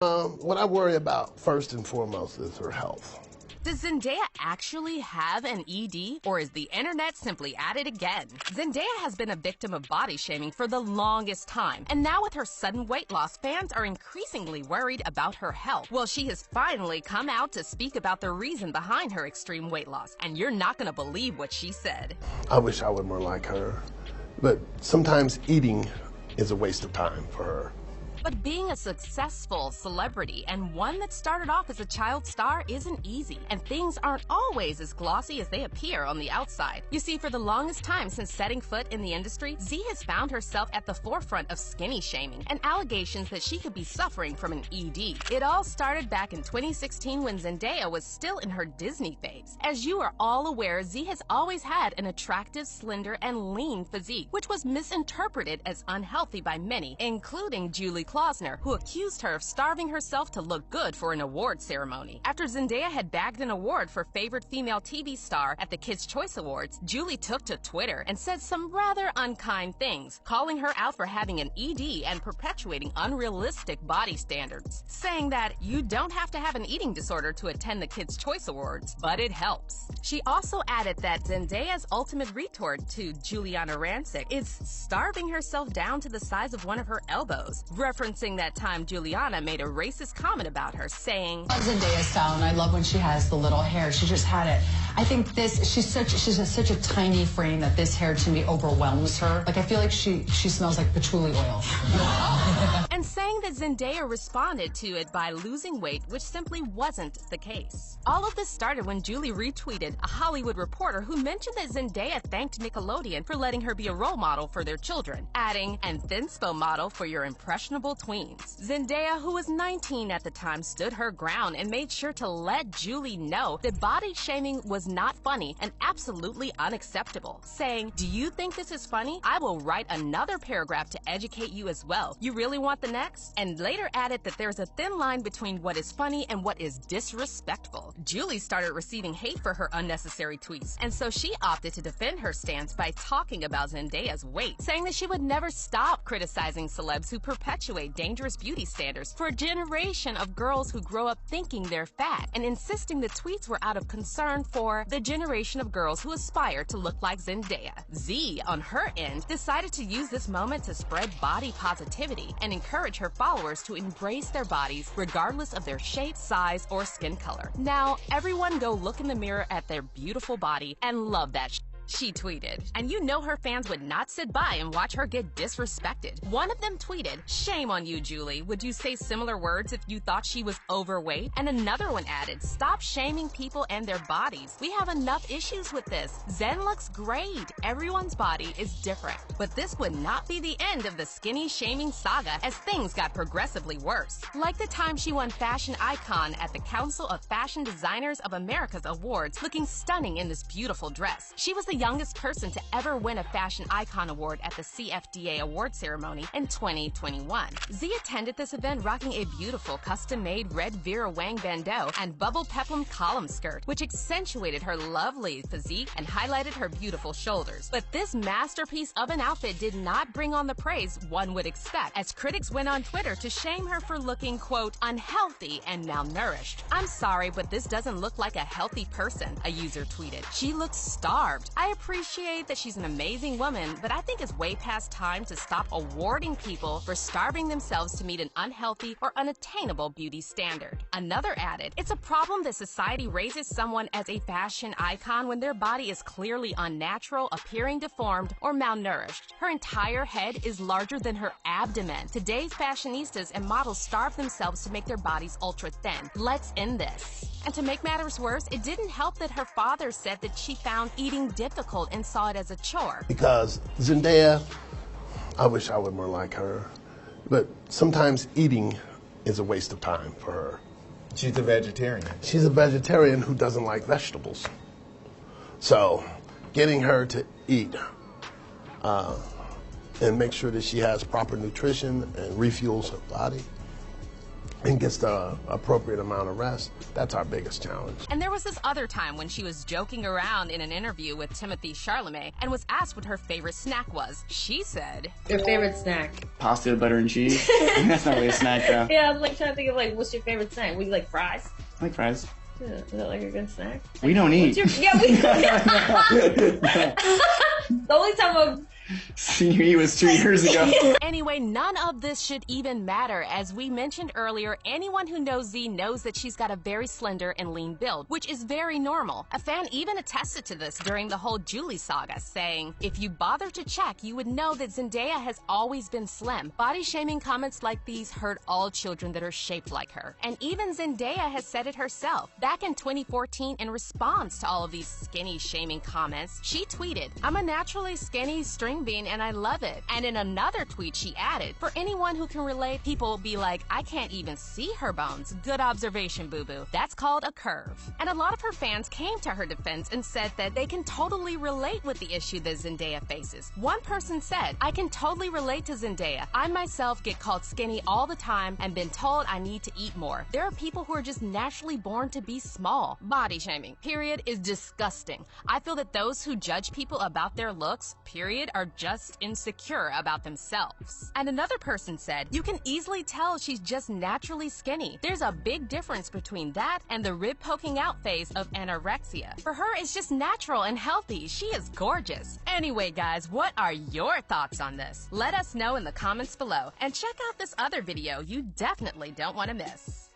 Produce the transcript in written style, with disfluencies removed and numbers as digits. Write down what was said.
What I worry about first and foremost is her health. Does Zendaya actually have an ED, or is the internet simply at it again? Zendaya has been a victim of body shaming for the longest time, and now with her sudden weight loss, fans are increasingly worried about her health. Well, she has finally come out to speak about the reason behind her extreme weight loss, and you're not going to believe what she said. I wish I were more like her, but sometimes eating is a waste of time for her. But being a successful celebrity and one that started off as a child star isn't easy, and things aren't always as glossy as they appear on the outside. You see, for the longest time since setting foot in the industry, Z has found herself at the forefront of skinny shaming and allegations that she could be suffering from an ED. It all started back in 2016 when Zendaya was still in her Disney phase. As you are all aware, Z has always had an attractive, slender, and lean physique, which was misinterpreted as unhealthy by many, including Julie Klausner, who accused her of starving herself to look good for an award ceremony. After Zendaya had bagged an award for favorite female TV star at the Kids' Choice Awards, Julie took to Twitter and said some rather unkind things, calling her out for having an ED and perpetuating unrealistic body standards, saying that you don't have to have an eating disorder to attend the Kids' Choice Awards, but it helps. She also added that Zendaya's ultimate retort to Giuliana Rancic is starving herself down to the size of one of her elbows, referencing that time Giuliana made a racist comment about her, saying, I love Zendaya's style, and I love when she has the little hair. She just had it. I think she's such a tiny frame that this hair to me overwhelms her. Like, I feel like she smells like patchouli oil. And saying that Zendaya responded to it by losing weight, which simply wasn't the case. All of this started when Julie retweeted a Hollywood reporter who mentioned that Zendaya thanked Nickelodeon for letting her be a role model for their children, adding, "and thinspo model for your impressionable tweens." Zendaya, who was 19 at the time, stood her ground and made sure to let Julie know that body shaming was not funny and absolutely unacceptable, saying, "Do you think this is funny? I will write another paragraph to educate you as well. You really want the next?" And later added that there's a thin line between what is funny and what is disrespectful. Julie started receiving hate for her unnecessary tweets, and so she opted to defend her stance by talking about Zendaya's weight, saying that she would never stop criticizing celebs who perpetuate dangerous beauty standards for a generation of girls who grow up thinking they're fat, and insisting the tweets were out of concern for the generation of girls who aspire to look like Zendaya. Z, on her end, decided to use this moment to spread body positivity and encourage her followers to embrace their bodies regardless of their shape, size, or skin color. Now, everyone go look in the mirror at their beautiful body and love that she tweeted. And you know her fans would not sit by and watch her get disrespected. One of them tweeted, "Shame on you, Julie. Would you say similar words if you thought she was overweight?" And another one added, "Stop shaming people and their bodies. We have enough issues with this. Zen looks great. Everyone's body is different." But this would not be the end of the skinny shaming saga, as things got progressively worse. Like the time she won Fashion Icon at the Council of Fashion Designers of America's Awards, looking stunning in this beautiful dress. She was the youngest person to ever win a Fashion Icon Award at the CFDA award ceremony in 2021. Z attended this event rocking a beautiful custom-made red Vera Wang bandeau and bubble peplum column skirt, which accentuated her lovely physique and highlighted her beautiful shoulders. But this masterpiece of an outfit did not bring on the praise one would expect, as critics went on Twitter to shame her for looking, quote, "unhealthy and malnourished." "I'm sorry, but this doesn't look like a healthy person," a user tweeted. "She looks starved. I appreciate that she's an amazing woman, but I think it's way past time to stop awarding people for starving themselves to meet an unhealthy or unattainable beauty standard." Another added, "It's a problem that society raises someone as a fashion icon when their body is clearly unnatural, appearing deformed, or malnourished. Her entire head is larger than her abdomen. Today's fashionistas and models starve themselves to make their bodies ultra thin. Let's end this." And to make matters worse, it didn't help that her father said that she found eating difficult and saw it as a chore. Because Zendaya, I wish I were more like her, but sometimes eating is a waste of time for her. She's a vegetarian. She's a vegetarian who doesn't like vegetables. So getting her to eat and make sure that she has proper nutrition and refuels her body and gets the appropriate amount of rest, that's our biggest challenge. And there was this other time when she was joking around in an interview with Timothy Chalamet and was asked what her favorite snack was. She said, "Your favorite snack?" Pasta, butter, and cheese. That's not really a snack, though. Yeah, I was like trying to think of like, what's your favorite snack? Would you like fries? I like fries. Yeah, is that like a good snack? We don't eat. Yeah, we don't. The only time I've Senior year was 2 years ago. Anyway, none of this should even matter. As we mentioned earlier, anyone who knows Z knows that she's got a very slender and lean build, which is very normal. A fan even attested to this during the whole Julie saga, saying, "If you bother to check, you would know that Zendaya has always been slim." Body-shaming comments like these hurt all children that are shaped like her. And even Zendaya has said it herself. Back in 2014, in response to all of these skinny-shaming comments, she tweeted, "I'm a naturally skinny string bean and I love it." And in another tweet she added, "For anyone who can relate, people be like, I can't even see her bones. Good observation, boo-boo. That's called a curve." And a lot of her fans came to her defense and said that they can totally relate with the issue that Zendaya faces. One person said, "I can totally relate to Zendaya. I myself get called skinny all the time and been told I need to eat more. There are people who are just naturally born to be small." Body shaming, period, is disgusting. I feel that those who judge people about their looks, period, are just insecure about themselves. And another person said, "You can easily tell she's just naturally skinny. There's a big difference between that and the rib poking out phase of anorexia. For her, it's just natural and healthy. She is gorgeous." Anyway, guys, what are your thoughts on this? Let us know in the comments below. And check out this other video you definitely don't want to miss.